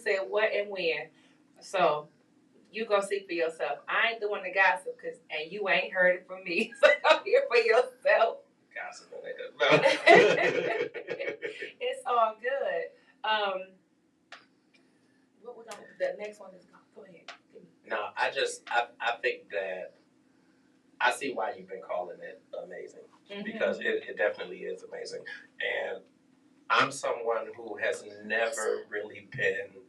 said what and when. So you go see for yourself. I ain't the one to gossip, and you ain't heard it from me. So go hear for yourself. Gossip. No. It's all good. What we're gonna? The next one is go ahead. No, I think that I see why you've been calling it amazing, because it definitely is amazing. And I'm someone who has never really been,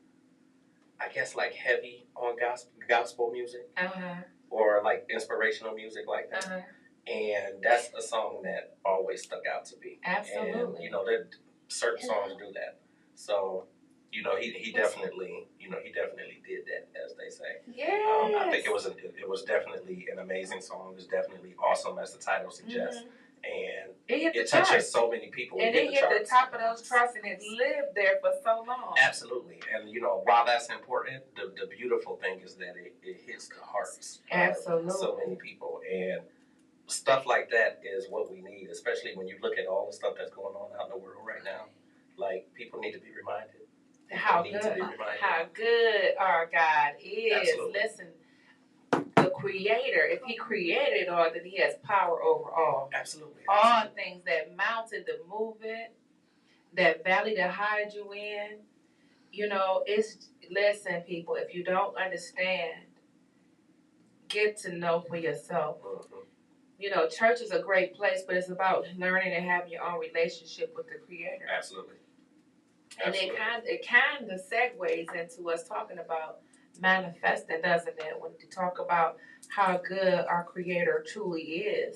I guess, like heavy on gospel music or like inspirational music like that. And that's a song that always stuck out to me. Absolutely. And, there certain songs do that. So, he definitely, he definitely did that, as they say. Yes. I think it was definitely an amazing song. It was definitely awesome, as the title suggests. And it touches so many people. And it hit the top of those charts, and it lived there for so long. Absolutely. And, while that's important, the beautiful thing is that it hits the hearts of so many people. And stuff like that is what we need, especially when you look at all the stuff that's going on out in the world right now. Like, people need to be reminded. How good our God is. Absolutely. Listen, the Creator, if He created it all, then He has power over all. Absolutely. All things, that mountain to move it, that valley to hide you in. Listen, people, if you don't understand, get to know for yourself. Church is a great place, but it's about learning and having your own relationship with the Creator. Absolutely. And it kind of segues into us talking about manifesting, doesn't it? When you talk about how good our Creator truly is,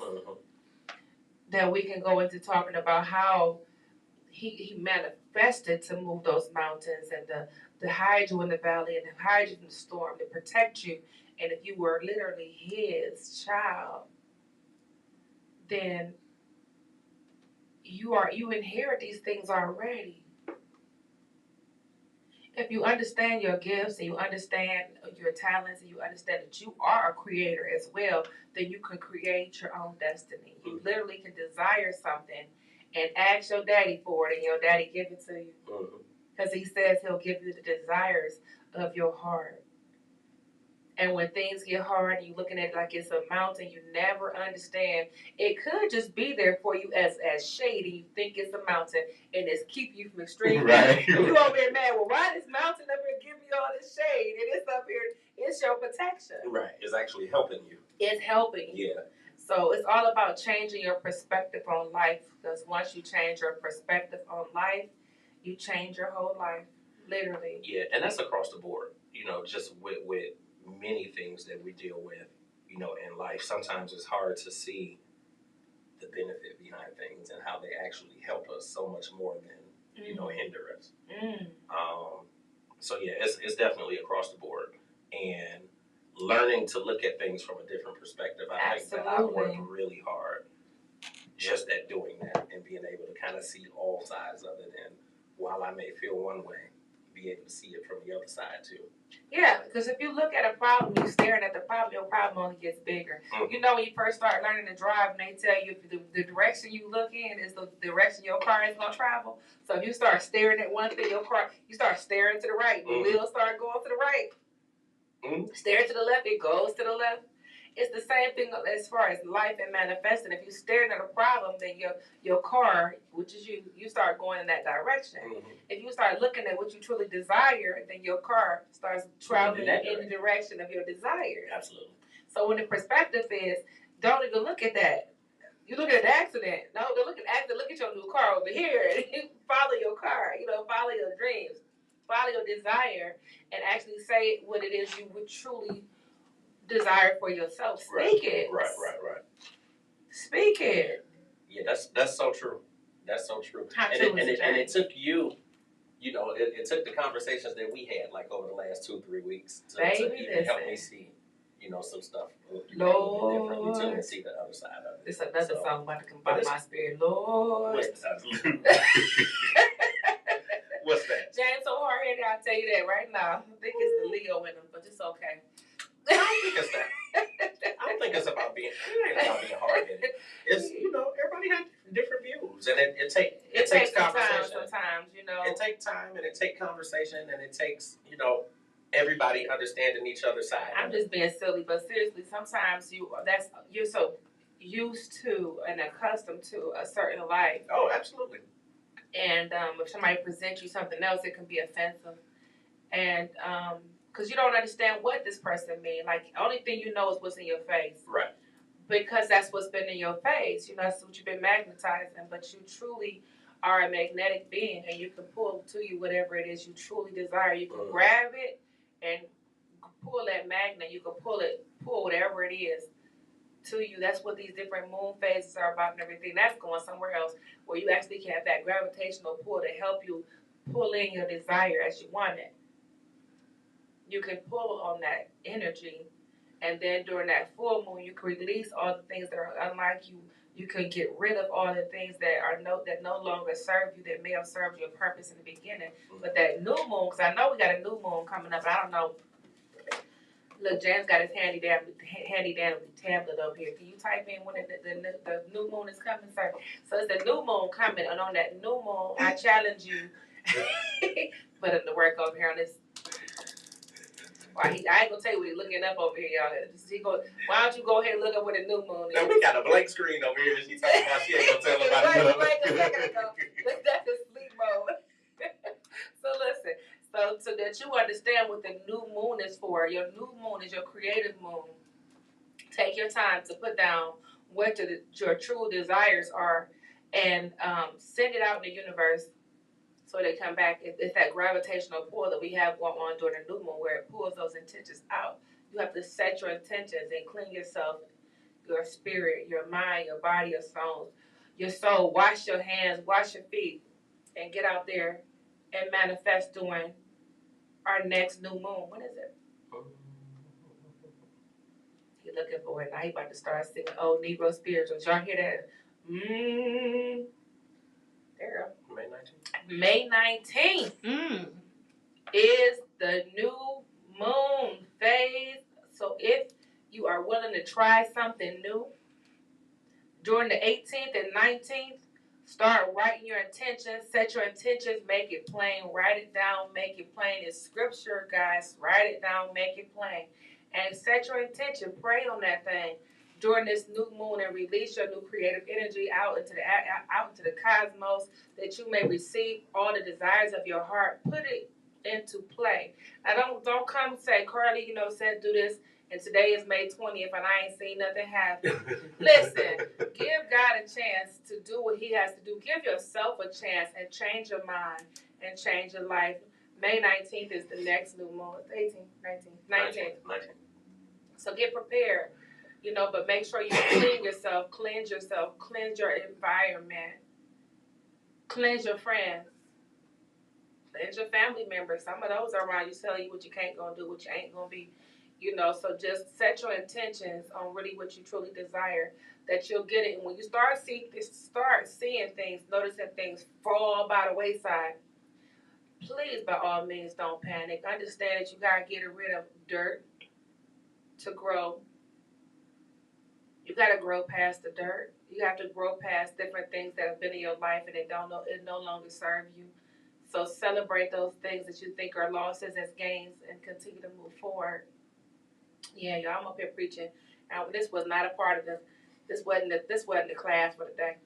that we can go into talking about how He manifested to move those mountains and to hide you in the valley and to hide you from the storm, to protect you. And if you were literally His child, then you inherit these things already. If you understand your gifts and you understand your talents and you understand that you are a creator as well, then you can create your own destiny. You literally can desire something and ask your daddy for it, and your daddy give it to you. Because He says He'll give you the desires of your heart. And when things get hard and you're looking at it like it's a mountain, you never understand. It could just be there for you as shade, and you think it's a mountain, and it's keep you from extreme. Right. And you over here mad, well, why this mountain up here give me all this shade? And it's up here, it's your protection. Right. It's actually helping you. It's helping you. Yeah. So it's all about changing your perspective on life, because once you change your perspective on life, you change your whole life, literally. Yeah, and that's across the board, just with many things that we deal with, in life. Sometimes it's hard to see the benefit behind things and how they actually help us so much more than, hinder us. So yeah, it's definitely across the board. And learning to look at things from a different perspective. I think that I've worked really hard just at doing that and being able to kind of see all sides of it. And while I may feel one way, be able to see it from the other side too. Yeah, because if you look at a problem, you're staring at the problem, your problem only gets bigger. When you first start learning to drive, and they tell you the direction you look in is the direction your car is going to travel. So if you start staring at one thing, your car, you start staring to the right, the wheels start going to the right. Stare to the left, it goes to the left. It's the same thing as far as life and manifesting. If you're staring at a problem, then your car, which is you start going in that direction. If you start looking at what you truly desire, then your car starts traveling in the direction of your desire. Absolutely. So when the perspective is, don't even look at that. You look at the accident. No, don't look at the accident. Look at your new car over here. Follow your car. Follow your dreams. Follow your desire, and actually say what it is you would truly desire for yourself. Speak it. Right. Speak it. Yeah, that's so true. That's so true. And it took you, it took the conversations that we had like over the last 2-3 weeks to even help me see, some stuff. Lord. Differently too, and see the other side of it. It's another song about to come by my spirit. Lord. What's that? James so hard-headed, I'll tell you that right now. I think it's the Leo in him, but it's okay. I don't think it's that. I don't think it's about being hard-headed. It's, everybody has different views. and it takes some time conversation. sometimes, you know. It takes time, and it takes conversation, and it takes, you know, everybody understanding each other's side. I'm just being silly, but seriously, sometimes you're so used to and accustomed to a certain life. Oh, absolutely. And if somebody presents you something else, it can be offensive. And because you don't understand what this person means. Like, the only thing you know is what's in your face. Right. Because that's what's been in your face. You know, that's what you've been magnetizing. But you truly are a magnetic being, and you can pull to you whatever it is you truly desire. You can grab it and pull that magnet. You can pull whatever it is to you. That's what these different moon phases are about and everything. That's going somewhere else where you actually can have that gravitational pull to help you pull in your desire as you want it. You can pull on that energy, and then during that full moon, you can release all the things that are unlike you. You can get rid of all the things that no longer serve you, that may have served your purpose in the beginning. But that new moon, because I know we got a new moon coming up. I don't know. Look, James got his handy dandy tablet up here. Can you type in when the new moon is coming, sir? So it's the new moon coming, and on that new moon, I challenge you. Put him to work over here on this. I ain't gonna tell you what he's looking up over here, y'all. Why don't you go ahead and look up what the new moon is? Now we got a blank screen over here. She talking about she ain't gonna tell nobody. That's the sleep mode. So listen. So that you understand what the new moon is for. Your new moon is your creative moon. Take your time to put down what your true desires are, and send it out in the universe so they come back. It's that gravitational pull that we have going on during the new moon where it pulls those intentions out. You have to set your intentions and clean yourself, your spirit, your mind, your body, your soul. Your soul. Wash your hands, wash your feet, and get out there and manifest during our next new moon. When is it? He looking for it now. He about to start singing old Negro spirituals. Y'all hear that? There you go. May 19th is the new moon phase. So if you are willing to try something new during the 18th and 19th, start writing your intentions. Set your intentions. Make it plain. Write it down. Make it plain. It's scripture, guys. Write it down. Make it plain. And set your intention. Pray on that thing during this new moon and release your new creative energy out into the cosmos, that you may receive all the desires of your heart. Put it into play. Now don't come say, Carly, said do this, and today is May 20th and I ain't seen nothing happen. Listen, give God a chance to do what he has to do. Give yourself a chance and change your mind and change your life. May 19th is the next new moon. 18th, 19th. So get prepared, but make sure you cleanse yourself, cleanse your environment, cleanse your friends, cleanse your family members. Some of those are around you telling you what you can't gonna do, what you ain't gonna be, so just set your intentions on really what you truly desire, that you'll get it. And when you start seeing things, noticing things fall by the wayside, please, by all means, don't panic. Understand that you gotta get rid of dirt to grow. You gotta grow past the dirt. You have to grow past different things that have been in your life and it no longer serve you. So celebrate those things that you think are losses as gains and continue to move forward. Yeah, y'all, I'm up here preaching. Now, this was not a part of this wasn't the class for the day.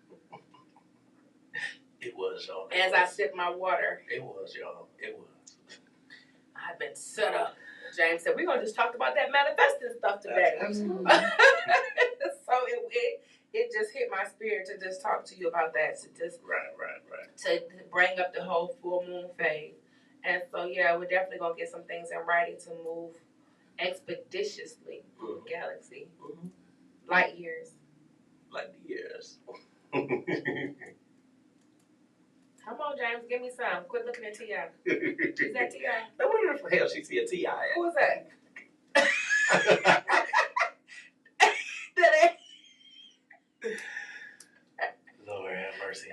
It was, y'all. As I sip my water. It was, y'all. It was. I've been set up. James said, we're going to just talk about that manifesting stuff today. Absolutely. So it just hit my spirit to just talk to you about that. To just Right. To bring up the whole full moon phase. And so, yeah, we're definitely going to get some things in writing to move expeditiously through the galaxy. Light years. Come on, James, give me some. Quit looking at T.I. Is that T.I.? No wonder the hell she see a T.I. Who is that? Lord have mercy.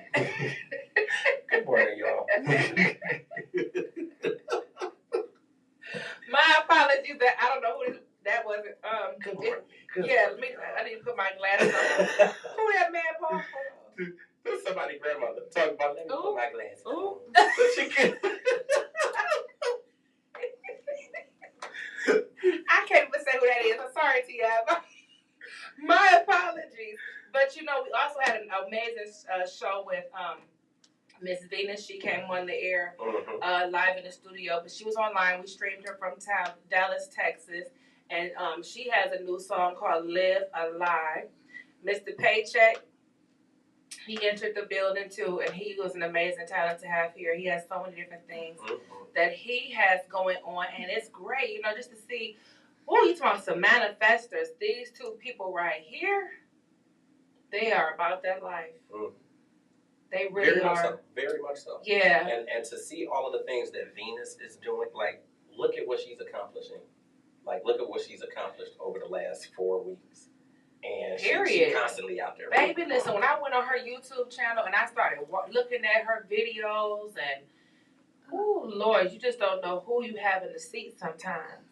Good morning, y'all. My apologies that I don't know who that was. Good morning. I need to put my glasses on. Who that man, Paul? That's somebody's grandma. talk about. Let me put my glasses on. I can't even say who that is. I'm sorry, Tia. My apologies. But we also had an amazing show with Miss Venus. She came on the air live in the studio, but she was online. We streamed her from Dallas, Texas, and she has a new song called "Live Alive." Mr. Paycheck, he entered the building too, and he was an amazing talent to have here. He has so many different things that he has going on, and it's great, just to see. Oh, you talking some manifestors? These two people right here, they are about that life. They really very are. Much so. Very much so. Yeah. And to see all of the things that Venus is doing, like, look at what she's accomplishing. Like, look at what she's accomplished over the last 4 weeks. And she's constantly out there. Baby, listen, when I went on her YouTube channel and I started looking at her videos and, oh, Lord, you just don't know who you have in the seat sometimes.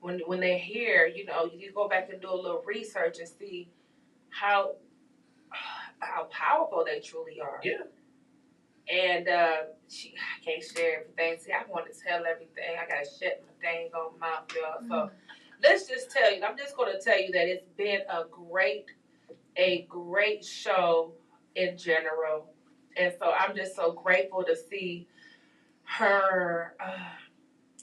When they're here, you go back and do a little research and see how powerful they truly are. Yeah. And I can't share everything. See, I want to tell everything. I got to shut my dang on mouth, y'all. So let's just tell you. I'm just going to tell you that it's been a great show in general. And so I'm just so grateful to see her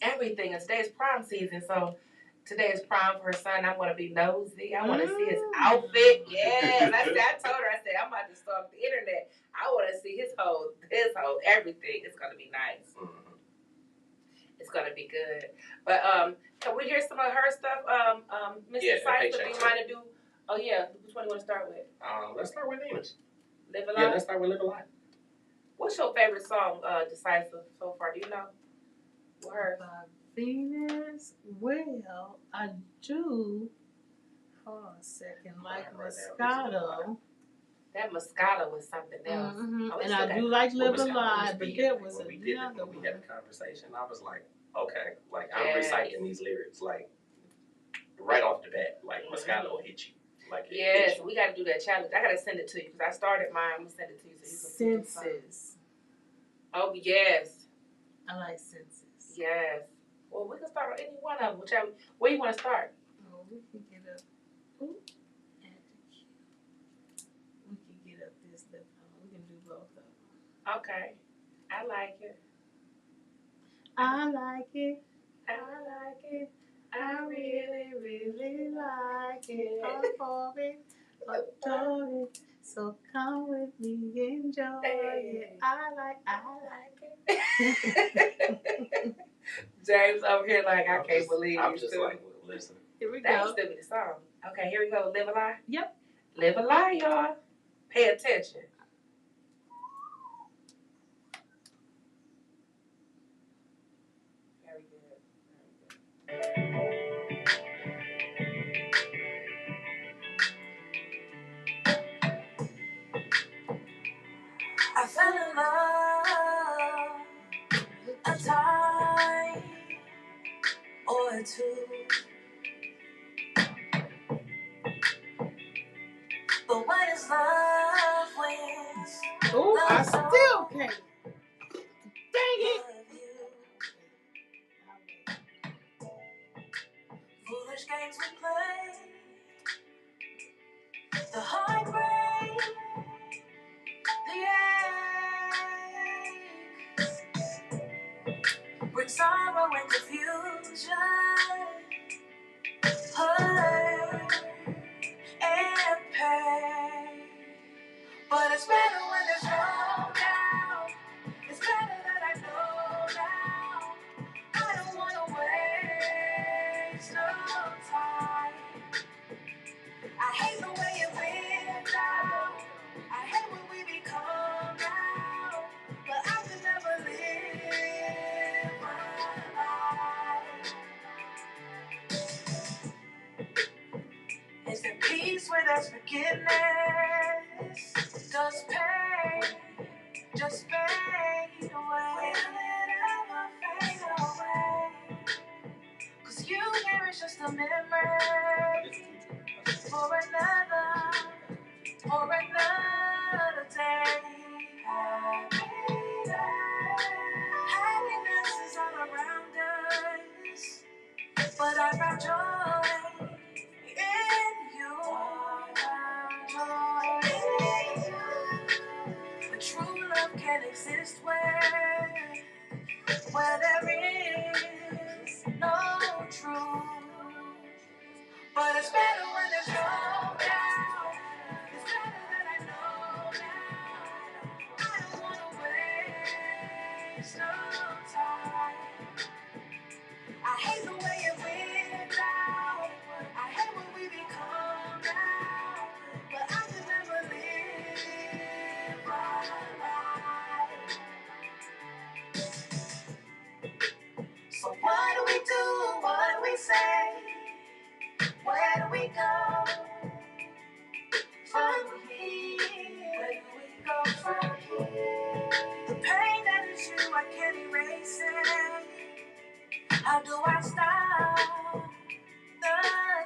everything. And today's prom season. So today is prom for her son. I'm going to be nosy. I want to see his outfit. Yes. I told her, I'm about to stalk the internet. I want to see his whole everything. It's going to be nice. It's going to be good. But can we hear some of her stuff? Mr. Cypher, do you mind to do? Oh, yeah. Which one do you want to start with? Let's start with Venus. Live Alive? Yeah, let's start with Live Alive. What's your favorite song, Decisive, so far? Do you know? What her? Venus? Well, I do. Hold on a second. Like Moscato. That Moscato was something else. Oh, and I do like Live Alive, but there was when we had a conversation, I was like, okay, like I'm reciting these lyrics like right off the bat, like Moscato will hit you. Like yes, we got to do that challenge. I got to send it to you because I started mine. I'm going to send it to you so you can Senses. Oh, yes. I like Senses. Yes. Well, we can start on any one of them. Whichever. Where you want to start? Oh, we can get up. Ooh, at the cue. We can get up this lip. We can do both of them. Okay. I like it. I like it. I like it. I really, really like it. I'm for it. Adore it. So come with me, enjoy it. I like it. James over here like, I can't believe I'm just like, listen. Here we That go. will still be the song. Okay, here we go. Live Alive? Yep. Live Alive, y'all. Pay attention. Very good. I fell in love a time or two, but what is love when? Oh, I still can't. Dang it! Foolish games we play, the heartbreak, the ache, bring sorrow and confusion, hurt and pain. But it's better when there's no doubt. It's better that I know now. I don't wanna waste no time. I hate the way it went down. I hate when we become now. But I could never live my life. Is there peace where there's forgiveness? Does pain just fade away? Will it ever fade away? 'Cause you here is just a memory for another day. can exist where there is no truth. But it's better when there's no doubt. It's better that I know now. I don't wanna waste no time. I hate the way it went down. I hate when we become now. But I could never live my life. So what do we do? What do we say? Where do we go from here? Where do we go from here? The pain that is you, I can't erase it. How do I stop the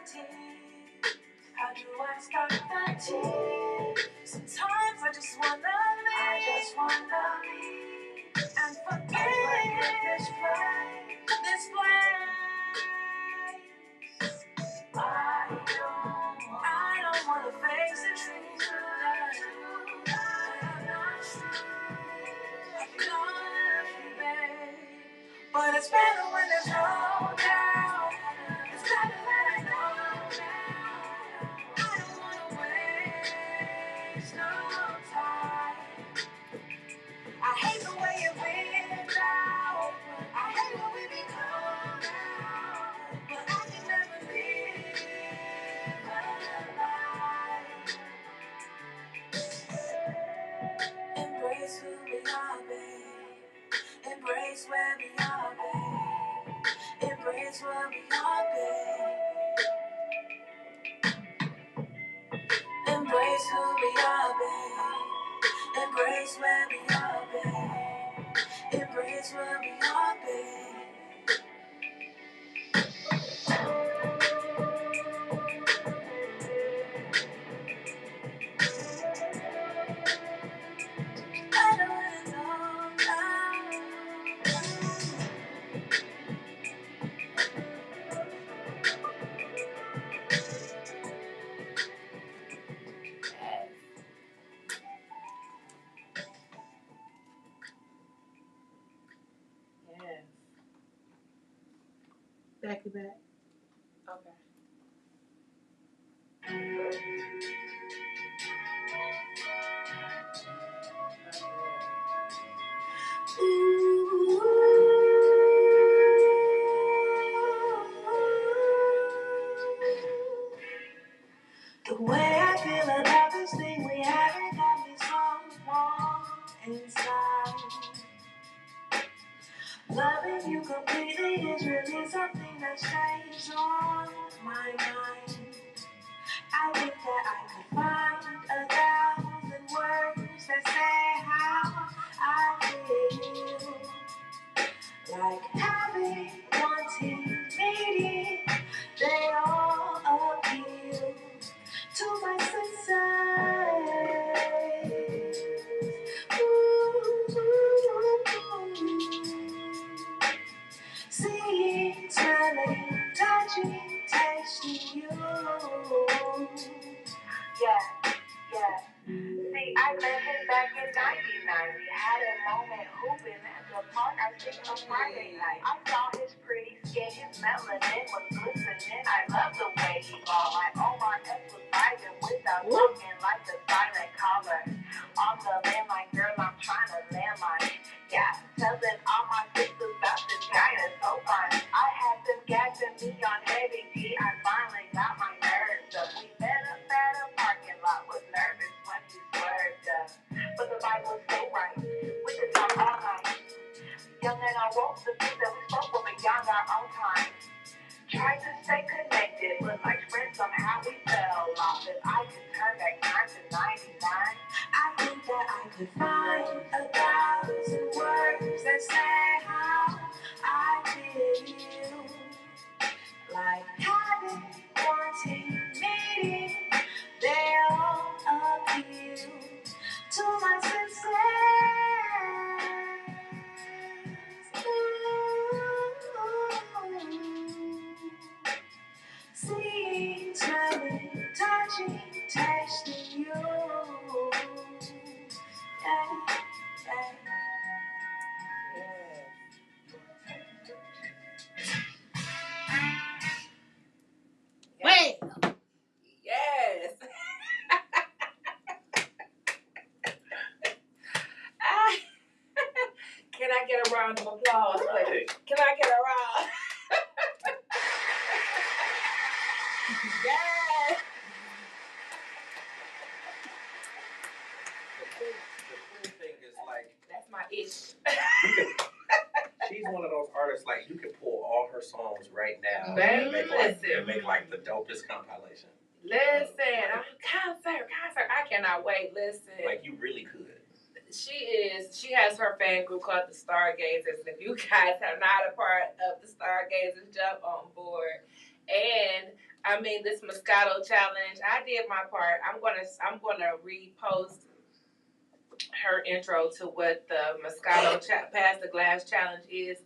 tears? How do I stop the tears? Sometimes I just wanna leave and forget this place. I don't wanna face the truth that I'm not true. I can only babe. But it's better when there's no doubt. It's better that I know now. I don't wanna waste no time. I hate the way it went down. I hate when we become now. But I can never live a life. Embrace who we are, babe. Embrace where we are, babe. Embrace where we are, babe. Embrace who we are, babe. Embrace where we are, babe. Embrace where we are, babe. I don't wanna know now. Yes. Back to back. Okay. The way I feel about this thing we haven't got me so warm inside. Loving you completely is really something that stays on my mind. I think that I could find 1,000 words that say how I feel. Like having, wanting, needing, they all appeal to my senses. Seeing, smelling, touching, tasting you. Yeah. See, I met him back in '99. We had a moment hooping at the park. I think on Friday night. I saw his pretty skin, his melanin was glistening. I love the way he balled. Like Omar Epps was vibing without talking like the silent caller. On the landline, girl, I'm trying to landline. Yeah, telling all my sisters about this guy that's so fun. I had them gagging me on heavy G. I finally got my nerves up. We met up at a parking lot. Was nervous when he swerved up. But the vibe was so right. We could talk all night. Young and I woke, the things that we spoke were beyond our own time. Tried to stay connected, but like friends, somehow we fell off. If I could turn back time to '99, I think that I could find 1,000 words that say how I feel. Like having, wanting, needing, they all appeal to my senses. Seeing, smelling, touching, tasting you. Yeah. I get a round of applause, please? Can I get a round? Yes. The cool thing is like That's my ish. she's one of those artists like you can pull all her songs right now Man, and make like the dopest compilation. Listen, concert. I cannot wait. Listen. Like you really could. She has her fan group called the Stargazers. If you guys are not a part of the Stargazers, jump on board. And I mean, this Moscato challenge, I did my part. I'm gonna repost her intro to what the Moscato Pass the Glass challenge is,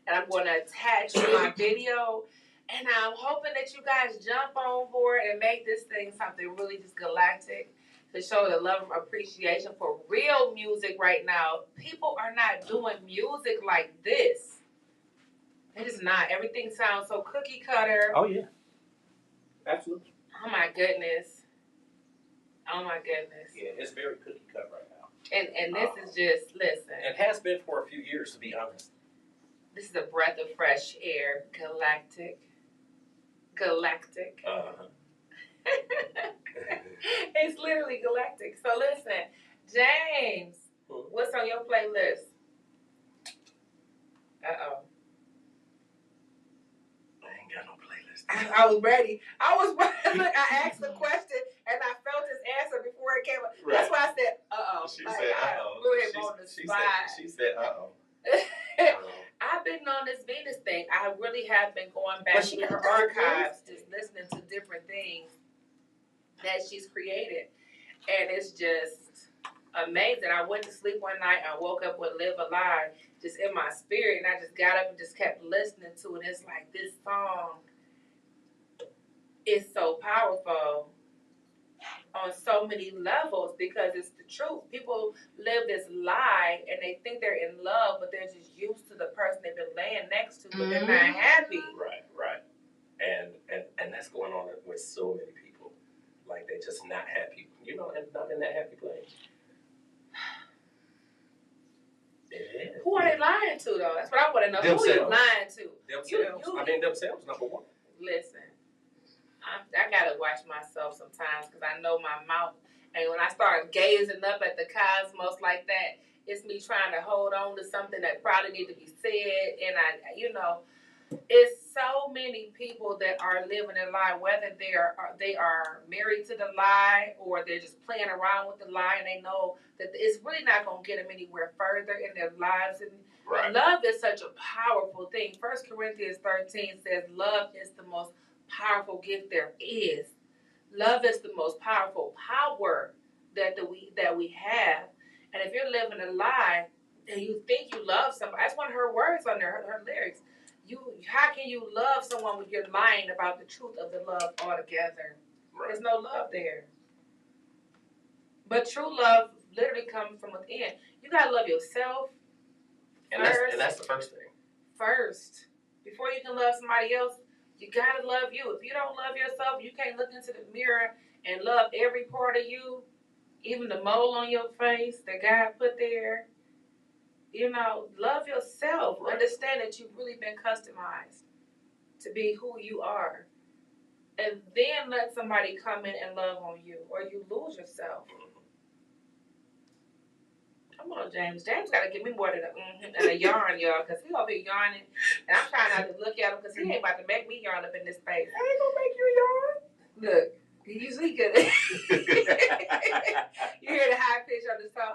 and I'm gonna attach my video. And I'm hoping that you guys jump on board and make this thing something really just galactic to show the love and appreciation for real music right now. People are not doing music like this. It is not. Everything sounds so cookie cutter. Oh yeah. Absolutely. Oh my goodness. Oh my goodness. Yeah, it's very cookie cut right now. And this is just, listen. It has been for a few years, to be honest. This is a breath of fresh air. Galactic. Uh-huh. It's literally galactic. So listen, James, what's on your playlist? Uh-oh. I ain't got no playlist. I was ready. Look, I asked the question and I felt his answer before it came up. Right. That's why I said, uh-oh. She Like, said, I uh-oh. put him on the spot. She said, uh-oh. I've been on this Venus thing. I really have been going back But she to her got archives, just listening to different things that she's created. And it's just amazing. I went to sleep one night, I woke up with Live Alive just in my spirit, and I just got up and just kept listening to it. It's like, this song is so powerful on so many levels because it's the truth. People live this lie and they think they're in love, but they're just used to the person they've been laying next to, but they're not happy. Right. And that's going on with so many people. Like they're just not happy, and not in that happy place. It is. Who are they lying to, though? That's what I want to know. Themselves. Who are you lying to? Themselves. Themselves, number one. Listen, I gotta watch myself sometimes because I know my mouth. And when I start gazing up at the cosmos like that, it's me trying to hold on to something that probably need to be said. And it's so many people that are living a lie, whether they are married to the lie or they're just playing around with the lie, and they know that it's really not going to get them anywhere further in their lives. And love is such a powerful thing. 1 Corinthians 13 says love is the most powerful gift there is. Love is the most powerful power that we have. And if you're living a lie and you think you love somebody, that's one of her words on there, her lyrics. How can you love someone when you're lying about the truth of the love altogether? Right. There's no love there. But true love literally comes from within. You gotta love yourself. And that's the first thing. First. Before you can love somebody else, you gotta love you. If you don't love yourself, you can't look into the mirror and love every part of you, even the mole on your face that God put there. Love yourself. Right. Understand that you've really been customized to be who you are. And then let somebody come in and love on you, or you lose yourself. Come on, James. James got to give me more than a yarn, y'all, because he over here yarning. And I'm trying not to look at him because he ain't about to make me yarn up in this space. I ain't going to make you yarn. Look, he usually good. You hear the high pitch on the song.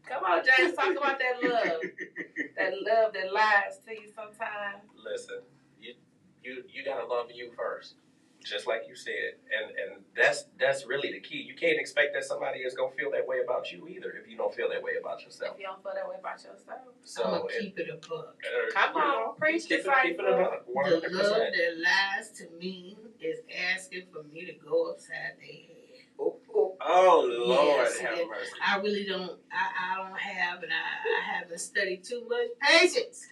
Come on, James, talk about that love. That love that lies to you sometimes. Listen, you gotta love you first, just like you said, and that's really the key. You can't expect that somebody is gonna feel that way about you either if you don't feel that way about yourself. If you don't feel that way about yourself, so keep it a buck. Come on, preach this keep it a buck. 100%. The love that lies to me is asking for me to go upside their head. Oh Lord, yes, have mercy. I really don't. I don't have, and I haven't studied too much patience.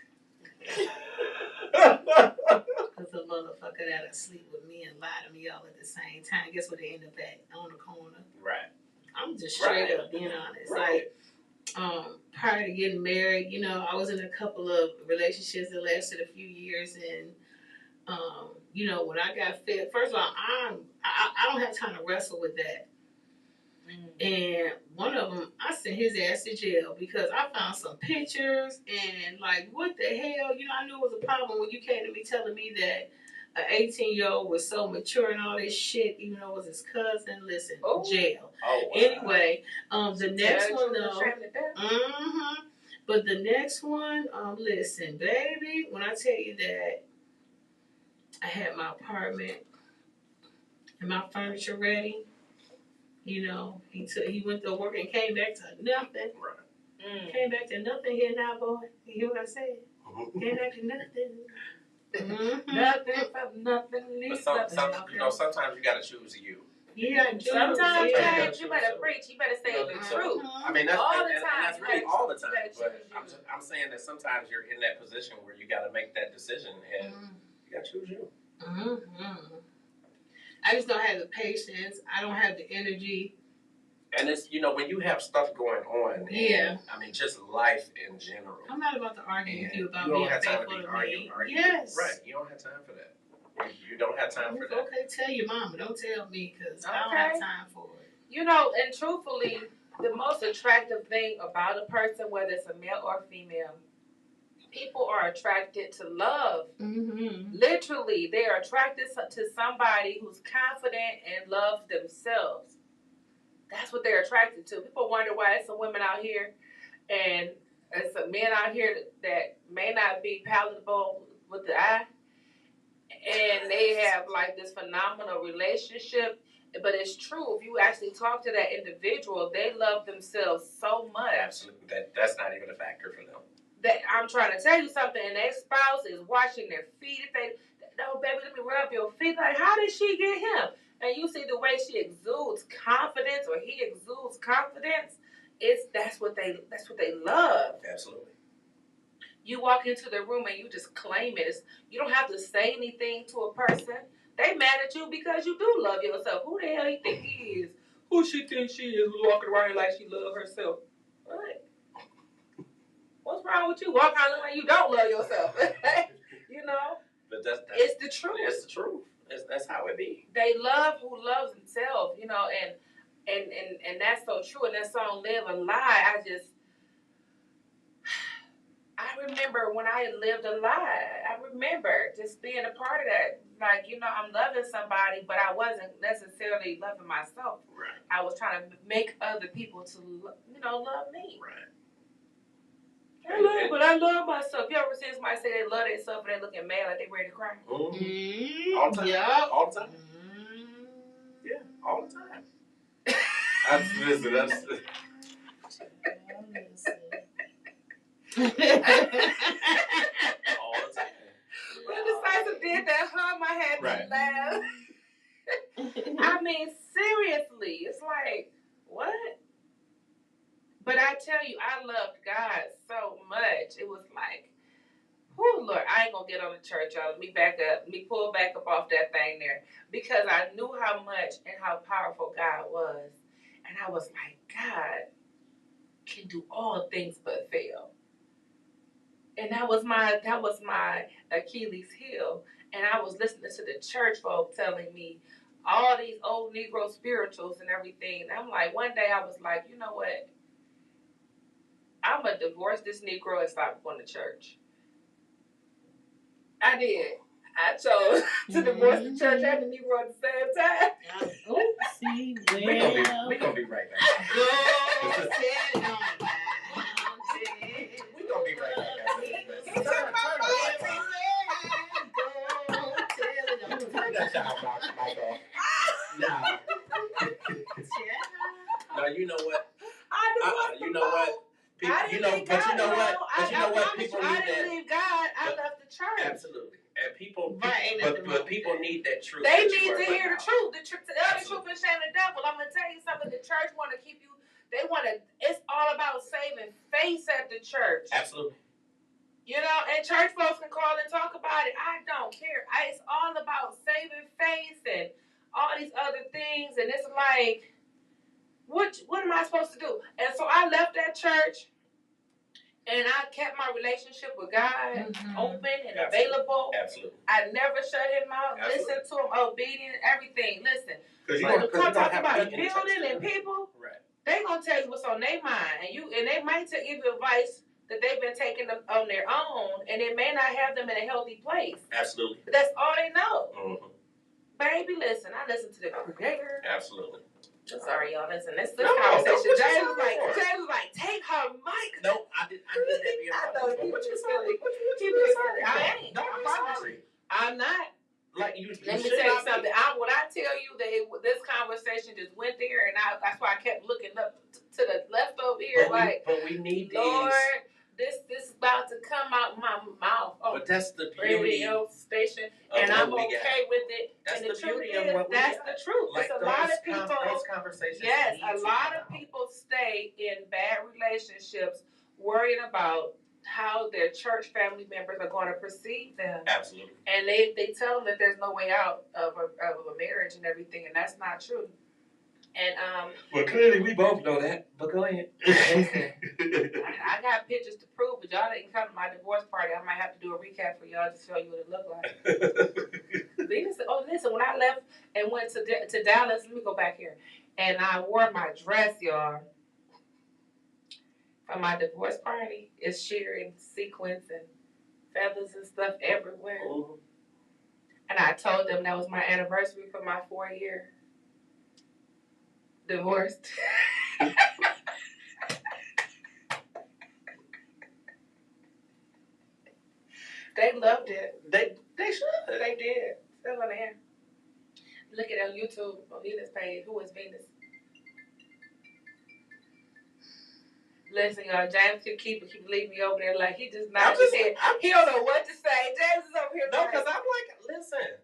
Because a motherfucker that'll sleep with me and lie to me all at the same time. Guess where they end up at? On the corner. Right. I'm just straight up being honest. Right. Like, prior to getting married, you know, I was in a couple of relationships that lasted a few years, and you know, when I got fed, first of all, I don't have time to wrestle with that. And one of them, I sent his ass to jail because I found some pictures and like, what the hell? You know, I knew it was a problem when you came to me telling me that an 18-year-old was so mature and all this shit, even though it was his cousin. Listen, jail. Oh, wow. Anyway, the next one though. But the next one, listen, baby, when I tell you that I had my apartment and my furniture ready, you know, he went to work and came back to nothing. Right. Came back to nothing here now, boy. You hear what I said? Came back to nothing. Nothing from nothing. But you know, sometimes you gotta choose you. Yeah, sometimes yeah. you better preach. You better say the truth. I mean, that's all the and time. that's really all the time. But choose I'm saying that sometimes you're in that position where you gotta make that decision, and you gotta choose you. I just don't have the patience. I don't have the energy. And it's, you know, when you have stuff going on. Yeah. I mean, just life in general. I'm not about to argue with you about you being don't have time faithful to be to arguing. me. Yes. Right. You don't have time for that. You don't have time for that. Okay, tell your mama. Don't tell me because I don't have time for it. You know, and truthfully, the most attractive thing about a person, whether it's a male or female, people are attracted to love. Literally, they are attracted to somebody who's confident and loves themselves. That's what they're attracted to. People wonder why it's some women out here and it's some men out here that may not be palatable with the eye. And they have like this phenomenal relationship. But it's true. If you actually talk to that individual, they love themselves so much. Absolutely. That's not even a factor for them. That I'm trying to tell you something, and their spouse is washing their feet. If they, no, baby, let me rub your feet. Like, how did she get him? And you see the way she exudes confidence, or he exudes confidence. That's what they love. Absolutely. You walk into the room and you just claim it. You don't have to say anything to a person. They mad at you because you do love yourself. Who the hell you think he is? Who she thinks she is? Who's walking around like she loves herself? What? What's wrong with you? Walk around like you don't love yourself. You know? But it's the truth. It's the truth. That's how it be. They love who loves themselves, you know, and that's so true. And that song "Live a Lie," I remember when I lived a lie. I remember just being a part of that. Like, you know, I'm loving somebody, but I wasn't necessarily loving myself. Right. I was trying to make other people to, you know, love me. Right. I love myself. You ever seen somebody say they love themselves and they looking mad like they ready to cry? All the time. Yeah. All the time. Yeah, all the time. Listen, that's... all the time. When Decisive did that hum, I had to laugh. I mean, seriously, it's like, what? But I tell you, I loved God so much. It was like, whoo, Lord, I ain't gonna get on the church, y'all. Let me pull back up off that thing there. Because I knew how much and how powerful God was. And I was like, God can do all things but fail. And that was my Achilles heel. And I was listening to the church folk telling me all these old Negro spirituals and everything. And I'm like, one day I was like, you know what? I'm going to divorce this Negro and stop going to church. I did. I chose to divorce the church and the Negro at the same time. See, we're going to be right back. We're going to be right back. Now, you know what? You know what? People, I didn't leave God. People need I that. didn't leave God. I left the church. Absolutely. And people, right, but people need that truth. They need to hear the truth. The truth and shame the devil. I'm gonna tell you something. The church want to keep you. They want to. It's all about saving face at the church. Absolutely. You know, and church folks can call and talk about it. I don't care. It's all about saving face and all these other things. And it's like, what am I supposed to do? And so I left that church. and I kept my relationship with God open and Absolutely. available. Absolutely. I never shut him out. Absolutely. Listen to him, obedient, everything. Listen, Because when you're you talk gonna about a be in the church building and together. people, Right. they gonna tell you what's on their mind, and they might give you advice that they've been taking them on their own, and it may not have them in a healthy place. Absolutely. But that's all they know. Mm-hmm. Baby, listen, I listen to the Creator. Absolutely. Sorry, y'all. Listen, this No, conversation. don't put James yourself was like, take her mic. No, I did that being I know, keep what it you silly. sorry? Keep it silly. I ain't. Don't I be promise sorry. I'm not. Like you Let me should tell you not be. something. When I tell you that this conversation just went there, and that's why I kept looking up to the left over here, But we need Lord, these. this is about to come out my mouth. But that's the beauty Radio station, of and what I'm we okay got. with it. That's and the truth beauty of is, what we that's got. the truth. Like It's a lot of people. those conversations. Yes, need a to lot come of people stay in bad relationships, worrying about how their church family members are going to perceive them. Absolutely. And they tell them that there's no way out of a marriage and everything, and that's not true. And well, clearly we both know that. But go ahead. listen, I got pictures to prove, but y'all didn't come to my divorce party. I might have to do a recap for y'all to show you what it looked like. Listen, when I left and went to Dallas, let me go back here, and I wore my dress, y'all, for my divorce party. It's sheer and sequins and feathers and stuff everywhere. Mm-hmm. And I told them that was my anniversary for my 4-year divorce. They loved it. They should. They did. Still on there. Look at it on YouTube on Venus page. Who is Venus? Listen, y'all, James can keep leaving me over there like he just not his head. He don't know what to say. James is over here. No, because I'm like, listen,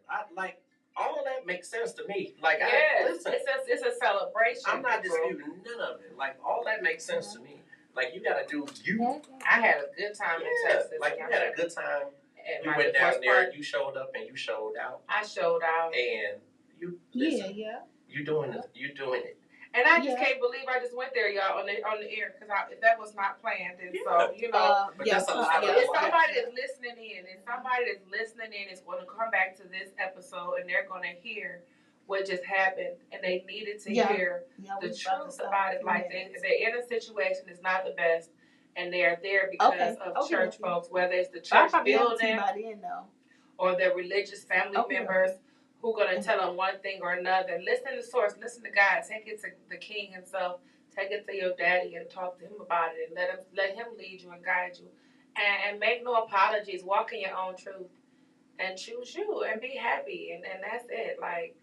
all of that makes sense to me. Like, yes, it's a celebration. I'm not disputing none of it. Like, all that makes sense to me. Like, you got to do you. I had a good time in Texas. Like, you had a good time. You went down there, you showed up, and you showed out. I showed out. And you, listen, you doing it. And I just can't believe I just went there, y'all, on the air, because if that was not planned, and so you know, if somebody that's listening in, is going to come back to this episode, and they're going to hear what just happened, and they needed to hear the truth about it. Like they're in a situation that's not the best, and they're there because of church folks, whether it's the church building or their religious family members. Who gonna tell them one thing or another? Listen to source, listen to God. Take it to the King himself. Take it to your daddy and talk to him about it, and let him lead you and guide you, and make no apologies. Walk in your own truth, and choose you, and be happy, and that's it. Like,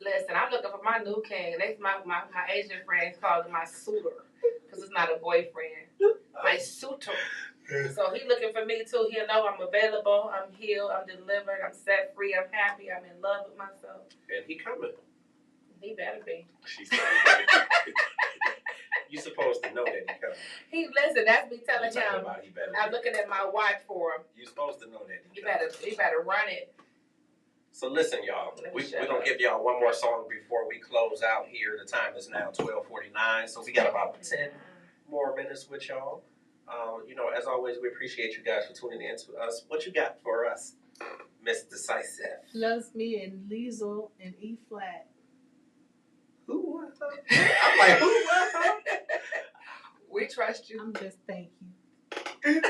listen, I'm looking for my new king. That's my Asian friends call him my suitor, because it's not a boyfriend. My suitor. So he looking for me too. He'll know I'm available, I'm healed, I'm delivered, I'm set free, I'm happy, I'm in love with myself. And he coming. He better be. You supposed to know that he coming. Listen, that's me telling him. I'm be. looking at my watch for him. You supposed to know that he better run it. So listen, y'all. We're gonna give y'all one more song before we close out here. The time is now 12:49, so we got about 10 more minutes with y'all. As always, we appreciate you guys for tuning in to us. What you got for us, Miss Decisive? Loves Me and Liesl in E flat. Who? I'm like, who? We trust you. I'm just thank you.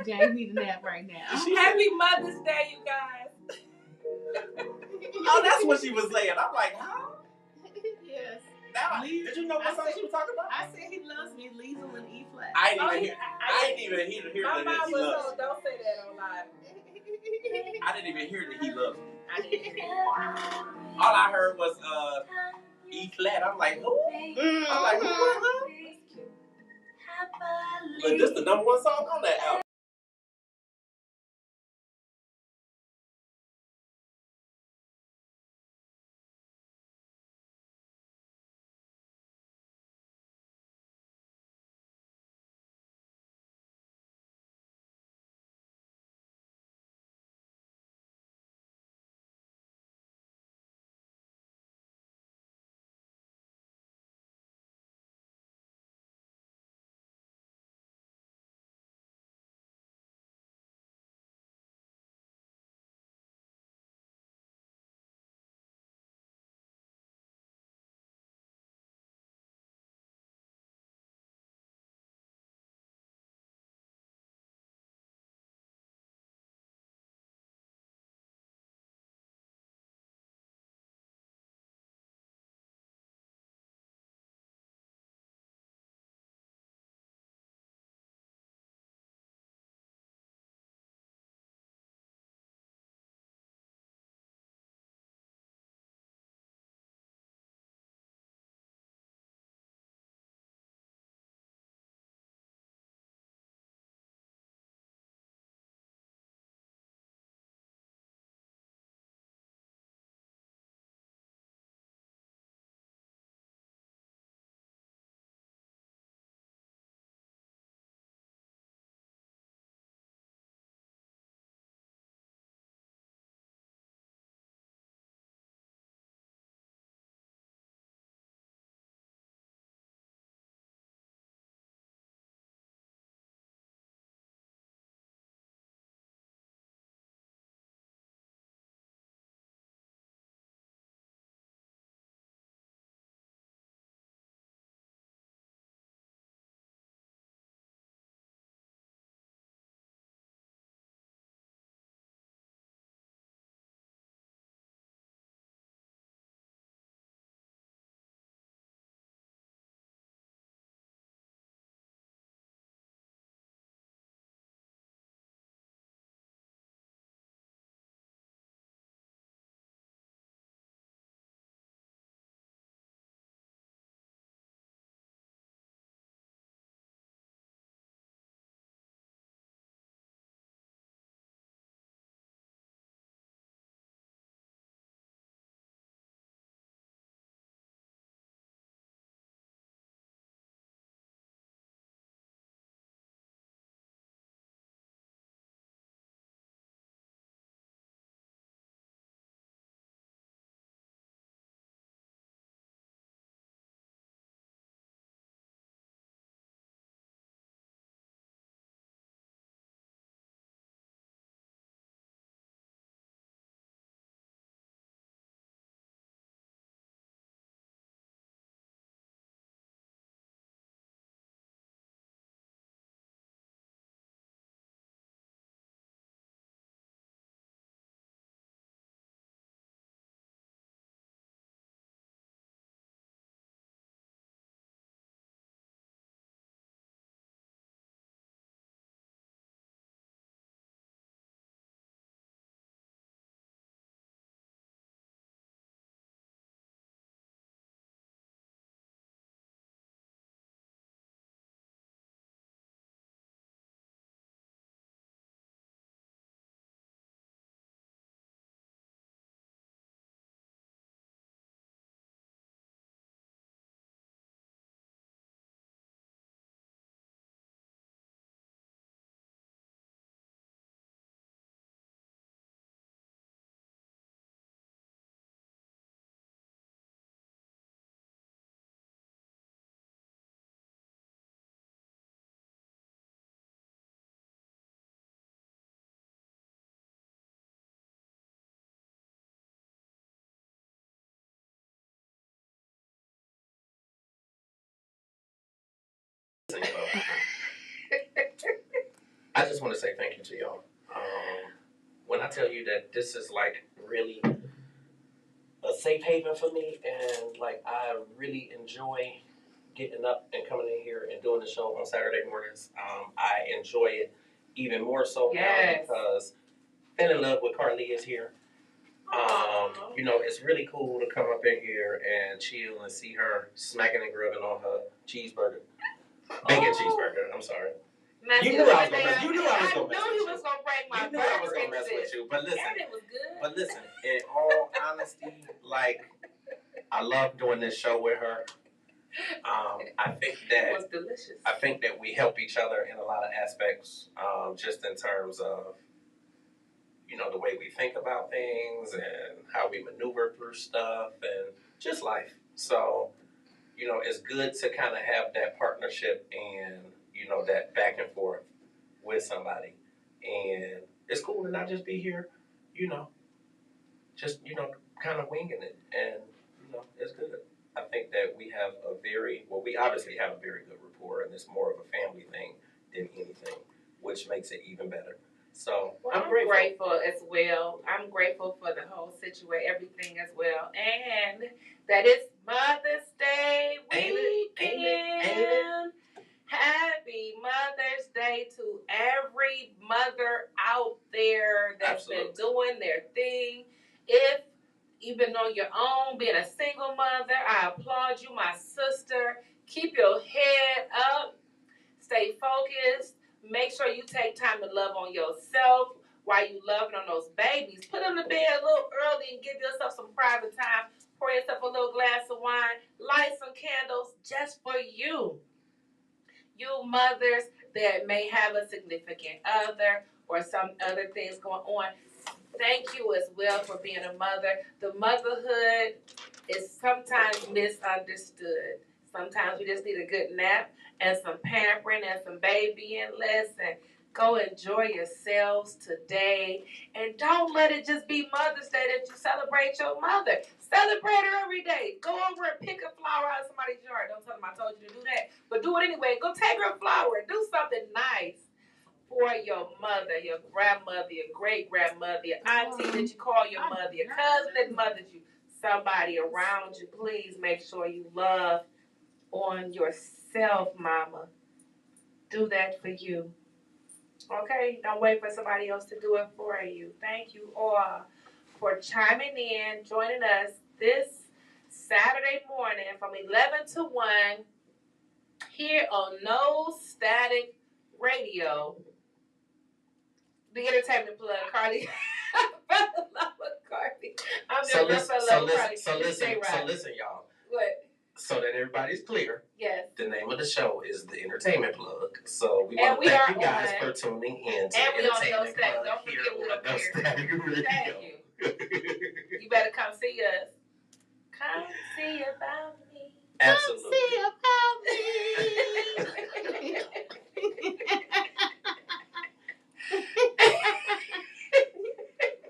Jane need a nap right now. Happy Mother's Day, you guys. Oh, that's what she was saying. I'm like, how? Yes. Now, did you know what song she was talking about? I said he loves me, Liesl in E flat. I didn't even hear my that mom he was loves on, me. don't say that online. I didn't even hear that he loves me. I didn't hear that. All I heard was E flat. I'm like, who? I'm like, who? Look, this is the number one song on that album. I just want to say thank you to y'all. When I tell you that this is like really a safe haven for me, and like I really enjoy getting up and coming in here and doing the show on Saturday mornings. I enjoy it even more so now because Fell in Love with Carly is here. You know, it's really cool to come up in here and chill and see her smacking and grubbing on her cheeseburger. Bacon cheeseburger, I'm sorry. You knew I was going to mess with you. I knew he was going to break my burger. You knew I was going to mess with you. But listen, and it was good. But listen, in all honesty, like, I love doing this show with her. I think that it was delicious. I think that we help each other in a lot of aspects, just in terms of, you know, the way we think about things and how we maneuver through stuff and just life. So, you know, it's good to kind of have that partnership and, you know, that back and forth with somebody. And it's cool to not just be here, you know, just, you know, kind of winging it. And, you know, it's good. I think that we have we obviously have a very good rapport, and it's more of a family thing than anything, which makes it even better. So I'm grateful as well. I'm grateful for the whole situation, everything as well, and that it's Mother's Day weekend. Ain't it? Happy Mother's Day to every mother out there that's been doing their thing. If you've been on your own, being a single mother, I applaud you, my sister. Keep your head up. Stay focused. Make sure you take time to love on yourself while you loving on those babies. Put them to bed a little early and give yourself some private time. Pour yourself a little glass of wine. Light some candles just for you. You mothers that may have a significant other or some other things going on, thank you as well for being a mother. The motherhood is sometimes misunderstood. Sometimes we just need a good nap and some pampering and some babying. Listen, go enjoy yourselves today. And don't let it just be Mother's Day that you celebrate your mother. Celebrate her every day. Go over and pick a flower out of somebody's yard. Don't tell them I told you to do that. But do it anyway. Go take her a flower and do something nice for your mother, your grandmother, your great-grandmother, your auntie that you call your mother, your cousin that mothered you, somebody around you. Please make sure you love on yourself, mama. Do that for you. Okay? Don't wait for somebody else to do it for you. Thank you all for chiming in, joining us this Saturday morning from 11 to 1 here on No Static Radio. The entertainment plug, Carly. I fell in love with Carly. So listen, y'all. What? So that everybody's clear. Yes. The name of the show is The Entertainment Plug. So we want to thank you guys for tuning in to The Entertainment Plug. Don't forget we're on No Static Radio. Thank you. You better come see us. Come see about me. Absolutely. Come see about me.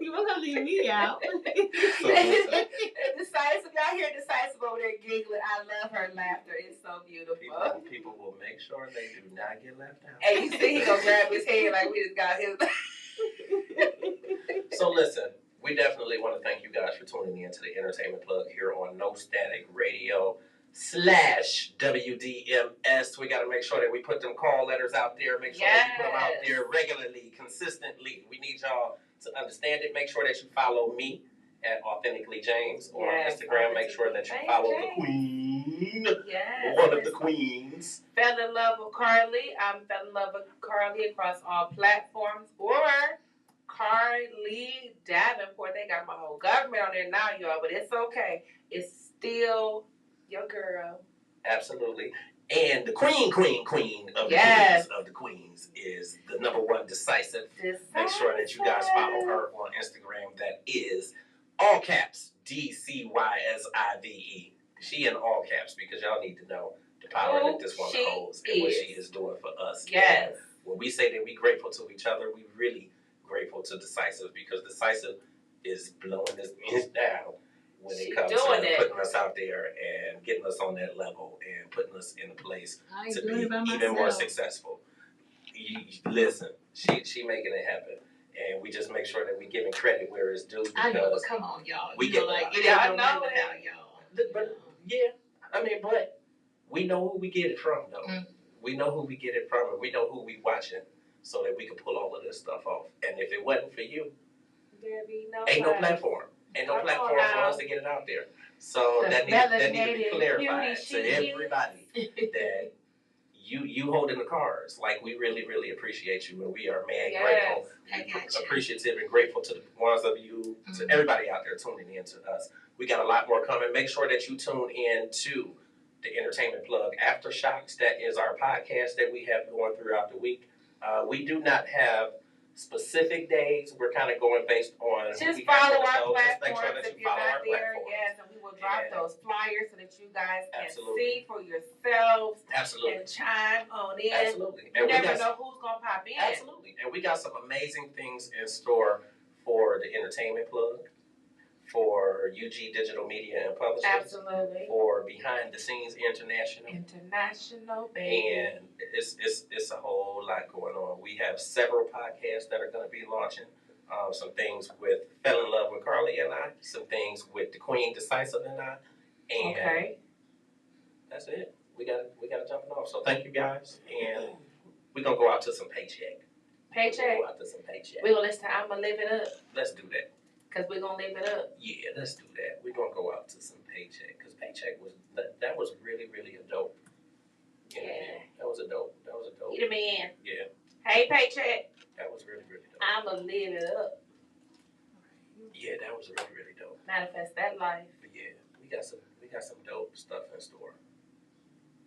You were gonna leave me out. Decisive, y'all hear Decisive over there giggling. I love her laughter. It's so beautiful. People will make sure they do not get left out. Hey, you see he gonna grab his head like we just got his. So listen, we definitely want to thank you guys for tuning in to the Entertainment Plug here on No Static Radio /WDMS. We got to make sure that we put them call letters out there. Make sure that you put them out there regularly, consistently. We need y'all to understand it. Make sure that you follow me at Authentically James or on Instagram. Make sure that you follow the Queen, one of the queens. Fell in love with Carly. I'm fell in love with Carly across all platforms. Or Carly Davenport. They got my whole government on there now, y'all, but it's okay. It's still your girl. Absolutely. And the queen of the queens is the number one Decisive. Make sure that you guys follow her on Instagram. That is all caps DCYSIVE. She in all caps because y'all need to know the power that this woman holds and what she is doing for us. Yes. And when we say that we grateful to each other, we really grateful to Decisive because Decisive is blowing this down when it comes to putting us out there and getting us on that level and putting us in a place to be even more successful. Listen, she making it happen, and we just make sure that we giving credit where it's due. I know, but Because come on, y'all. we You get know, like it Yeah, I ain't no know nothing it. about y'all. But yeah, I mean, but we know who we get it from, though. Mm. We know who we get it from, and we know who we watching, so that we can pull all of this stuff off. And if it wasn't for you, There be no ain't no place. platform. Ain't no Come on platform for now. us to get it out there. So The that need to be melanated clarified cutie to she everybody that you holding the cards. Like, we really, really appreciate you, and we are mad Yes. I got you. appreciative and grateful to the ones of you, to everybody out there tuning in to us. We got a lot more coming. Make sure that you tune in to the Entertainment Plug Aftershocks. That is our podcast that we have going throughout the week. We do not have specific days. We're kind of going based on who Just we have follow for the our show. Just make platforms sure that if you you're follow not our there. platforms. Yes, and we will drop And- those flyers so that you guys can Absolutely. see for yourselves Absolutely. and chime on in. Absolutely. You And we never got know who's gonna pop in. Absolutely. And we got some amazing things in store for the Entertainment Plug, for UG Digital Media and Publishing, Absolutely. for Behind the Scenes International. International, baby. And it's a whole lot going on. We have several podcasts that are going to be launching. Some things with Fell in Love with Carly and I. Some things with the Queen Decisive and I. And Okay. that's it. We got jumping off. So thank you guys. And we're going to go out to some paycheck. Paycheck. Go out to some paycheck. We're gonna listen to I'ma Live It Up. Let's do that. Cause we're gonna live it up. Yeah, let's do that. We're going to go out to some paycheck. Because paycheck was, that was really, really a dope interview. Yeah. That was a dope. Eat 'em in. Yeah, Hey, Paycheck. that was really, really dope. I'ma live it up. Yeah, that was really, really dope. Manifest that life. But yeah, we got some dope stuff in store.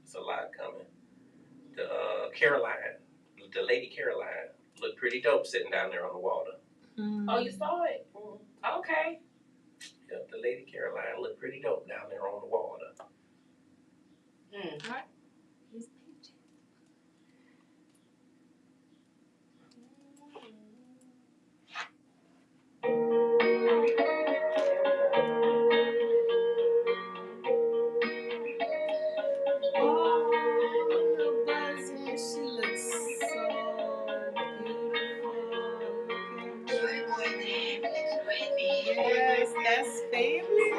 There's a lot coming. The Caroline, the Lady Caroline, looked pretty dope sitting down there on the water. Oh, you saw it? Okay. Yep, the Lady Caroline looked pretty dope down there on the water. She looks so beautiful. Yes, that's family.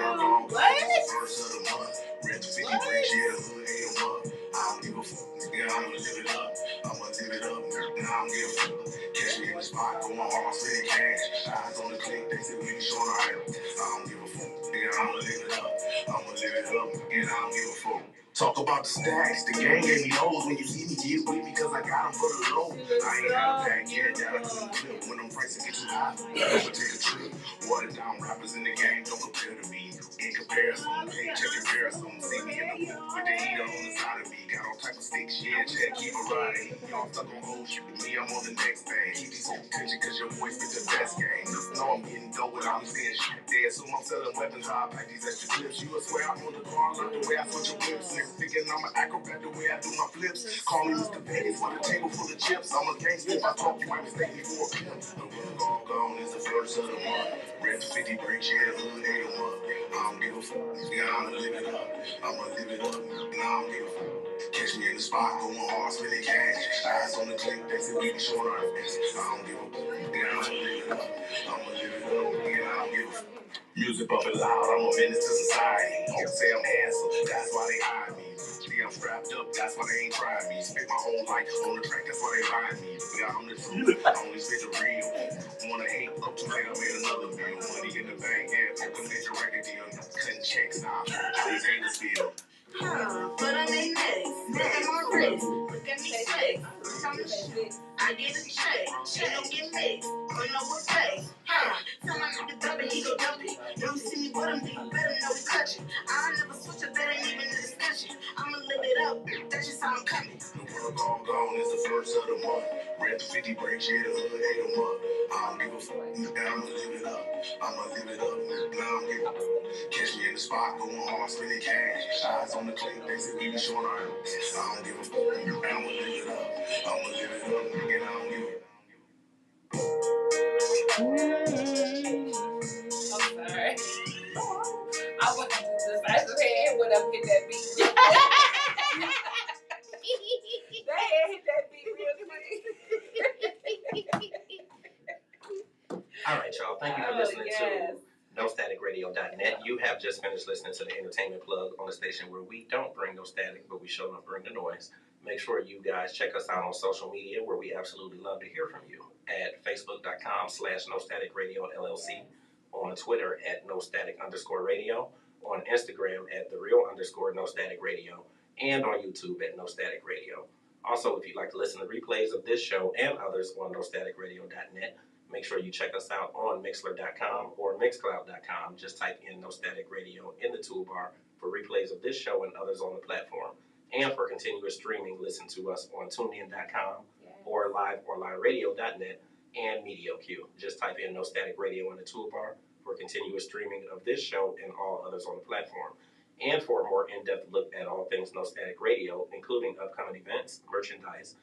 What? First of the month, rent 50 bricks, yeah, the hood ate 'em up. I don't give a fuck, nigga, I'ma live it up. I'ma live it up, nigga, I don't give a fuck. Catch me in the spot, going hard, spending cash. Eyes on the click, they say we be showing our item. I don't give a fuck, nigga, I'ma live it up. I'ma live it up, nigga, I don't give a fuck. Talk about the stacks, the gang gave me those. When you see me, get with me, cause I got them for the low. I ain't got a pack yet, that I couldn't clip. When them prices get too high, I'ma take a trip. Water down rappers in the game, don't compare to me. In comparison, paycheck comparison. See me in the whip with the heater on the side of me. Got all type of sticks, yeah, check, keep it riding. Y'all stuck on old shit with me, I'm on the next thing. Keep these whole attention, cause your boy spit the best game. Know I'm getting dope without me seeing shit there. So I'm selling weapons, how I pack these extra clips. You would swear I'm on the car, like the way I switch your whips. Niggas thinking I'm an acrobat, the way I do my flips. Call me Mr. Vegas with a table full of chips. I'm a gangster, if I talk, you might mistake me for a pimp. The rug all gone is the first of the month. Rent 50 bricks, yeah, the hood ate 'em up. I don't give a fuck, nigga, I'ma live it up. I'ma live it up, nigga, I don't give a fuck. Catch me in the spot, going hard, spending cash. Eyes on the click, they say we be showing our face. I don't give a fuck, nigga, I'ma live it up. I'ma live it up, nigga, I don't give a fuck. Music bumping loud, I'm a menace to society. Don't say I'm handsome, that's why they hide me. Yeah, I'm strapped up, that's why they ain't trying me. Spit my whole life on the track, that's why they find me. Yeah, I'm the truth, I only spit the real. Wanna hate, up too late, I made another meal. Money in the bank, yeah, took a major record deal. Cutting checks now, all these haters feel. But I'm in next. Look at my wrist. Look at me flex. Look on the shit. I get a check. Shit don't get mixed. But no effect. Tell my nigga dump it, he go dump it. Don't see me with him, then you better know we touching. I never switch up, that ain't even a discussion. I'ma live it up. That's just how I'm coming. The world all gone is the first of the month. Rent 50 bricks, yeah, the hood ate 'em up. I don't give a fuck, nigga, I'ma live it up. I'ma live it up, nigga, I don't give a fuck. Catch me in the spot, going hard, spending cash. Eyes on the click, they say we be showing our ass. I don't give a fuck, nigga, I'ma live it up. I'ma live it up, nigga, I don't give a fuck. I'm sorry. I want to decisive hand when I'm hit that beat. That hand hit that beat real quick. shameless plug on the station where we don't bring no static, but we show enough bring the noise. Make sure you guys check us out on social media, where we absolutely love to hear from you, at facebook.com/NoStaticRadioLLC, on Twitter at @NoStatic_radio, on Instagram at @TheReal_NoStaticRadio, and on YouTube at NoStaticRadio. Also, if you'd like to listen to replays of this show and others on NoStaticRadio.net, make sure you check us out on Mixler.com or Mixcloud.com. Just type in No Static Radio in the toolbar for replays of this show and others on the platform. And for continuous streaming, listen to us on TuneIn.com or live.radio.net and MediaQ. Just type in No Static Radio in the toolbar for continuous streaming of this show and all others on the platform. And for a more in-depth look at all things No Static Radio, including upcoming events, merchandise,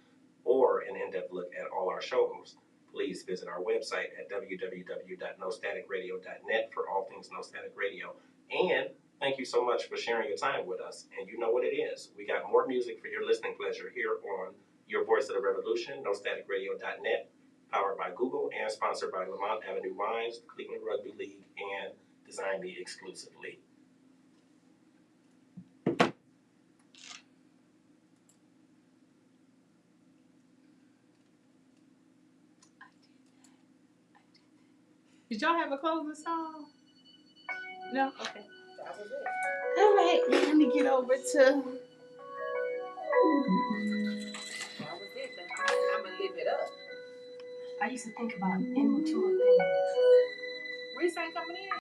or an in-depth look at all our shows, please visit our website at www.nostaticradio.net for all things No Static Radio. And thank you so much for sharing your time with us. And you know what it is. We got more music for your listening pleasure here on Your Voice of the Revolution, NoStaticRadio.net, powered by Google and sponsored by Lamont Avenue Wines, Cleveland Rugby League, and Design Me exclusively. Did y'all have a closing song? No? Okay. That was it. All right, let me get over to. That was it. I'm gonna live it up. I used to think about immature things. Reese ain't coming in.